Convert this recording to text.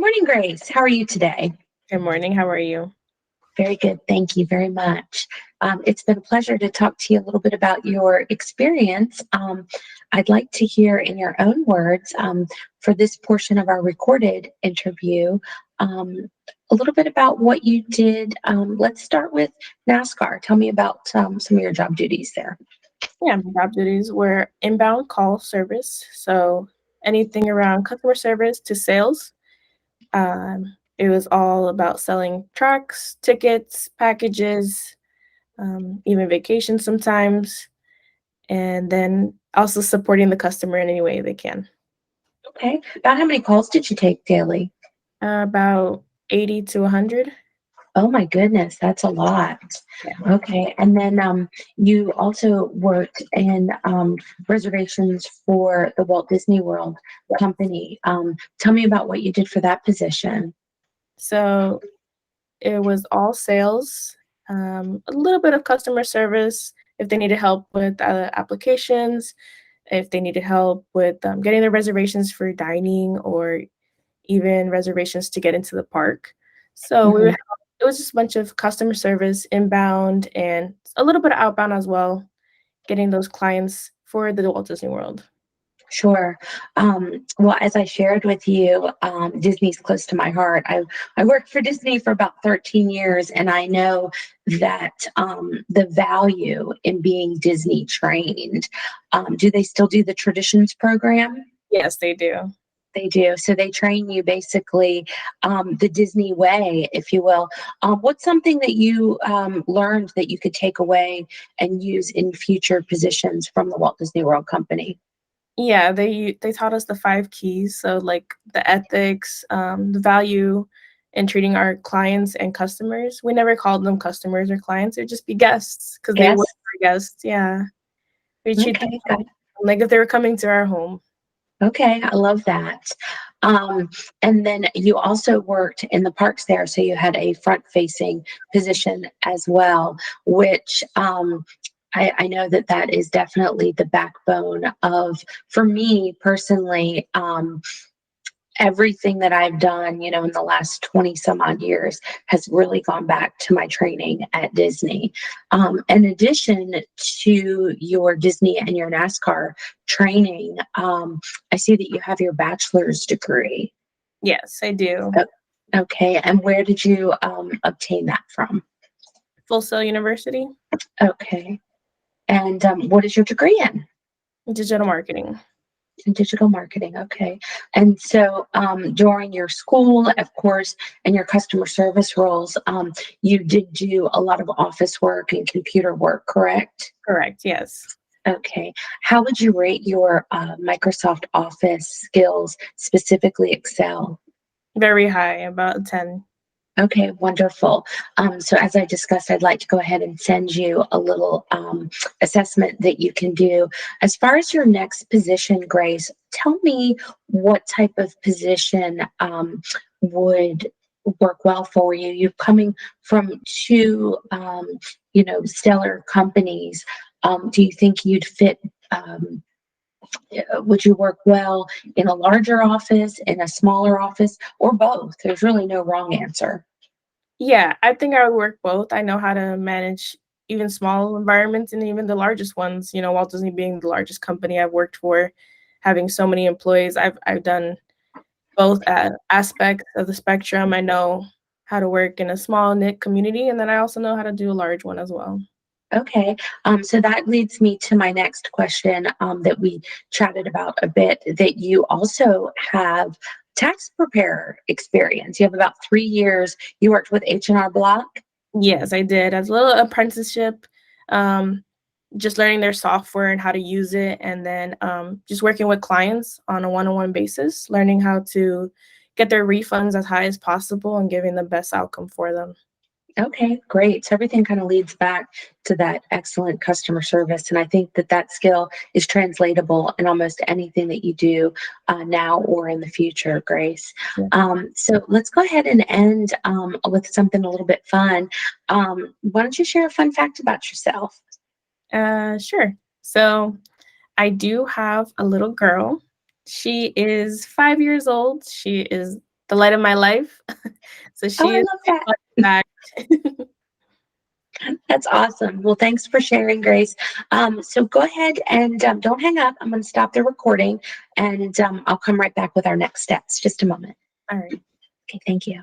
morning, Grace. How are you today? Good morning. How are you? Very good. Thank you very much. It's been a pleasure to talk to you a little bit about your experience. I'd like to hear in your own words for this portion of our recorded interview a little bit about what you did. Let's start with NASCAR. Tell me about some of your job duties there. Yeah, my job duties were inbound call service. So anything around customer service to sales. It was all about selling trucks, tickets, packages, even vacations sometimes, and then also supporting the customer in any way they can. Okay. About how many calls did you take daily? About 80 to 100. Oh my goodness, that's a lot. Yeah. Okay, and then you also worked in reservations for the Walt Disney World Company. Tell me about what you did for that position. So it was all sales, a little bit of customer service if they needed help with applications, if they needed help with getting their reservations for dining or even reservations to get into the park. So Mhm. it was just a bunch of customer service inbound and a little bit of outbound as well, getting those clients for the Walt Disney World. Sure. Well, as I shared with you, Disney's close to my heart. I worked for Disney for about 13 years, and I know that the value in being Disney trained. Do they still do the traditions program? Yes, they do. They do. So they train you basically the Disney way, if you will. What's something that you learned that you could take away and use in future positions from the Walt Disney World Company? Yeah, they taught us the 5 keys, so, like, the ethics, the value in treating our clients and customers. We never called them customers or clients, it'd just be guests because they were Yes. our guests, yeah. We treat them Okay. Good. like if they were coming to our home. Okay. I love that. Um, and then you also worked in the parks there, so you had a front-facing position as well, which I know that that is definitely the backbone of, for me personally, everything that I've done, in the last 20 some odd years has really gone back to my training at Disney. In addition to your Disney and your NASCAR training, I see that you have your bachelor's degree. Yes, I do. O- Okay, and where did you obtain that from? Full Sail University, Okay, and what is your degree in? digital marketing. In digital marketing. Okay. And so during your school, of course, and your customer service roles, you did do a lot of office work and computer work, correct? Correct, yes. Okay. How would you rate your Microsoft Office skills, specifically Excel? Very high, about a 10. Okay, wonderful. So as I discussed, I'd like to go ahead and send you a little assessment that you can do. As far as your next position, Grace, tell me what type of position would work well for you. You're coming from two, stellar companies. Do you think you'd fit? Would you work well in a larger office, in a smaller office, or both? There's really no wrong answer. Yeah, I think I would work both. I know how to manage even small environments and even the largest ones, Walt Disney being the largest company I've worked for, having so many employees. I've done both aspects of the spectrum. I know how to work in a small knit community, and then I also know how to do a large one as well. Okay, so that leads me to my next question that we chatted about a bit, that you also have tax preparer experience. You have about 3 years. You worked with H&R Block. Yes, I did as a little apprenticeship, um, just learning their software and how to use it, and then just working with clients on a one-on-one basis, learning how to get their refunds as high as possible and giving the best outcome for them. Okay, great. So everything kind of leads back to that excellent customer service. And I think that that skill is translatable in almost anything that you do now or in the future, Grace. Yeah. So let's go ahead and end with something a little bit fun. Why don't you share a fun fact about yourself? Sure. So I do have a little girl. She is 5 years old. She is the light of my life. So Oh, she I is love that. back. That's awesome. Well, thanks for sharing, Grace. So go ahead and don't hang up. I'm going to stop the recording and I'll come right back with our next steps. Just a moment. All right. Okay, thank you.